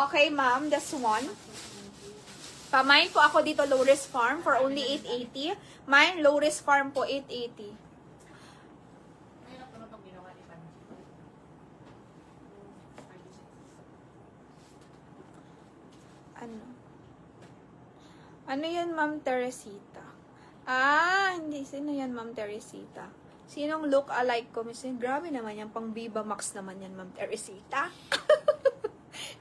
Okay, ma'am, that's one. Pamain po ako dito, low risk farm for only 880. Mine, low risk farm po, 880. Ano? Ano yun, Ma'am Teresita? Ah, hindi. Sino yan, Ma'am Teresita? Sinong look alike ko? Grabe naman yan. Pang Viva Max naman yan, Ma'am Teresita.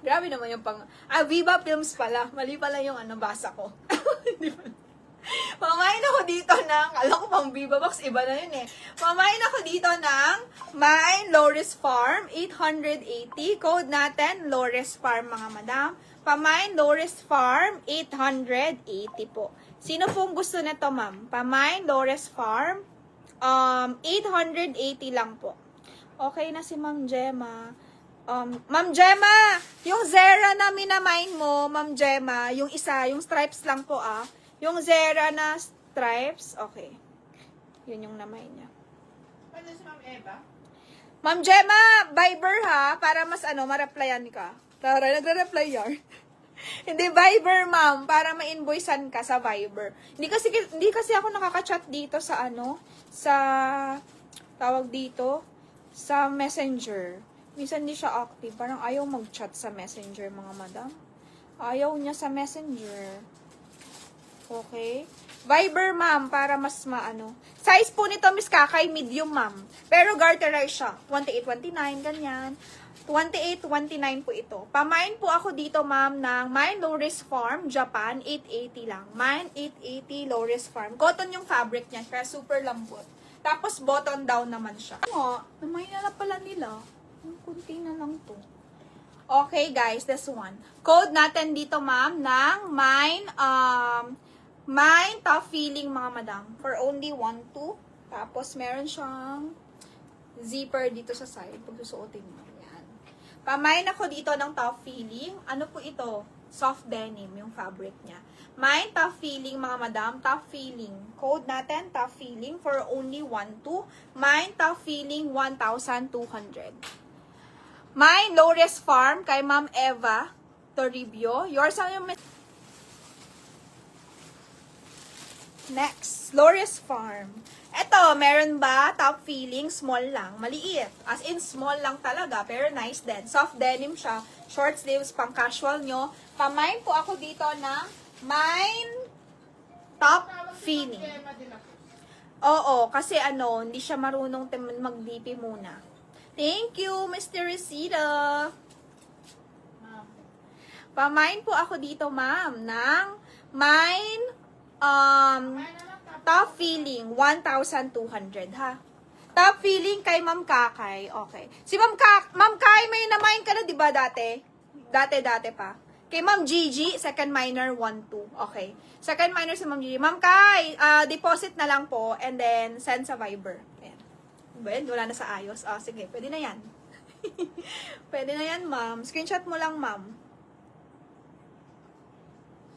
Grabe naman yung pang... Viva Films pala. Mali pala yung basa ko. Hindi pala. Pamain ako dito ng... Alam ko pang Viva Max, iba na yun eh. Pamain ako dito ng Mine Loris Farm, 880. Code natin, Loris Farm, mga madam. Pamain Loris Farm, 880 po. Sino pong gusto na to, ma'am? Pamain Loris Farm, 880 lang po. Okay na si Ma'am Gemma. Ma'am Gemma, yung Zera na minamine mo, Ma'am Gemma, yung isa, yung stripes lang po Yung Zera na stripes, okay. Yun yung namine niya. Ano si Ma'am Eva? Ma'am Gemma, Viber ha, para mas ma-replyan ka. Tara, nagre-reply yan. Hindi Viber, ma'am, para ma-invoicean ka sa Viber. Hindi kasi ako nakaka-chat dito sa sa tawag dito sa Messenger. Minsan hindi siya active. Parang ayaw mag-chat sa Messenger, mga madam. Ayaw niya sa Messenger. Okay? Viber, ma'am, para mas maano. Size po nito, Miss Kakay, medium, ma'am. Pero garterize siya. 28-29, ganyan. 28-29 po ito. Pamain po ako dito, ma'am, ng Mine Low Risk Farm, Japan, 880 lang. Mine, 880 Low Risk Farm. Cotton yung fabric niya, kaya super lambot. Tapos, button down naman siya. Namayin na pala nila. Kunti na lang to. Okay, guys, this one. Code natin dito, ma'am, ng Mine Top Feeling, mga madam. For only 1-2. Tapos, meron siyang zipper dito sa side. Pag susuotin mo. Yan. Pamain ako dito ng Top Feeling. Ano po ito? Soft denim, yung fabric niya. Mine Top Feeling, mga madam. Top Feeling. Code natin, Top Feeling. For only 1-2. Mine Top Feeling, 1,200. Mine Loris Farm, kay Ma'am Eva Toribio. Yours ang yung... Next, Loris Farm. Eto, meron ba? Top Feeling, small lang. Maliit. As in, small lang talaga. Pero nice din. Soft denim siya. Short sleeves, pang casual nyo. Pamain po ako dito ng Mine Top Feeling. Oo, kasi hindi siya marunong mag-DP muna. Thank you, Mr. Resita. Pamain po ako dito, ma'am, ng Mine Top Feeling, 1,200, ha? Top Feeling kay Ma'am Kakay. Okay. Si Ma'am Kay, may namain ka na, di ba, dati? Dati pa. Kay Ma'am Gigi, second minor, 1-2. Okay. Second minor si Ma'am Gigi. Ma'am Kay, deposit na lang po, and then send sa Viber. Ayan. Ben, wala na sa ayos. Sige, pwede na yan. Pwede na yan, ma'am. Screenshot mo lang, ma'am.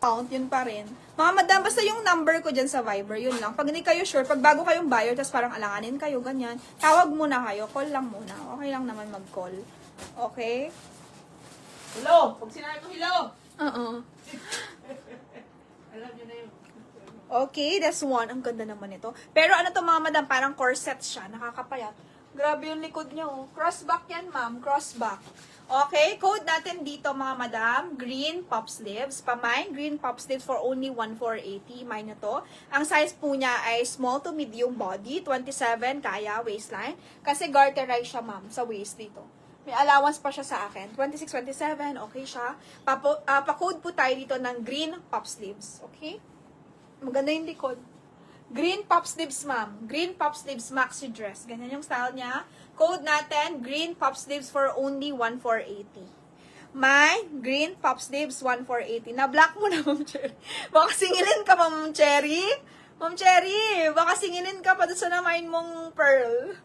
Count, yun pa rin. Mga madam, basta yung number ko dyan sa Viber, yun lang. Pag hindi kayo sure, pag bago kayong buyer, tapos parang alanganin kayo, ganyan, tawag muna kayo, call lang muna. Okay lang naman mag-call. Okay? Hello! Pag sinabi ko hello! Alam niyo na yun. Okay, that's one. Ang ganda naman ito. Pero ano to, mga madam, parang corset siya, nakakapayat. Grabe yung likod niya, oh. Crossback yan, ma'am. Crossback. Okay, code natin dito, mga madam. Green pop sleeves. Pamain, green pop sleeves for only 1,480. Mine na to. Ang size po niya ay small to medium body. 27, kaya, waistline. Kasi garterize siya, ma'am, sa waist dito. May allowance pa siya sa akin. 26, 27, okay siya. Pa-code po tayo dito ng green pop sleeves. Okay? Maganda yung likod. Green pop sleeves, ma'am. Green pop sleeves maxi dress. Ganyan yung style niya. Code natin, green pop sleeves for only 1,480. May green pop sleeves, 1,480. Na-black mo na, Ma'am Cherry. Baka singilin ka, Ma'am Cherry. Ma'am Cherry, baka singilin ka pa doon sa namain mong pearl.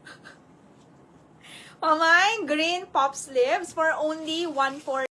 Pamain, green pop sleeves for only 1,480.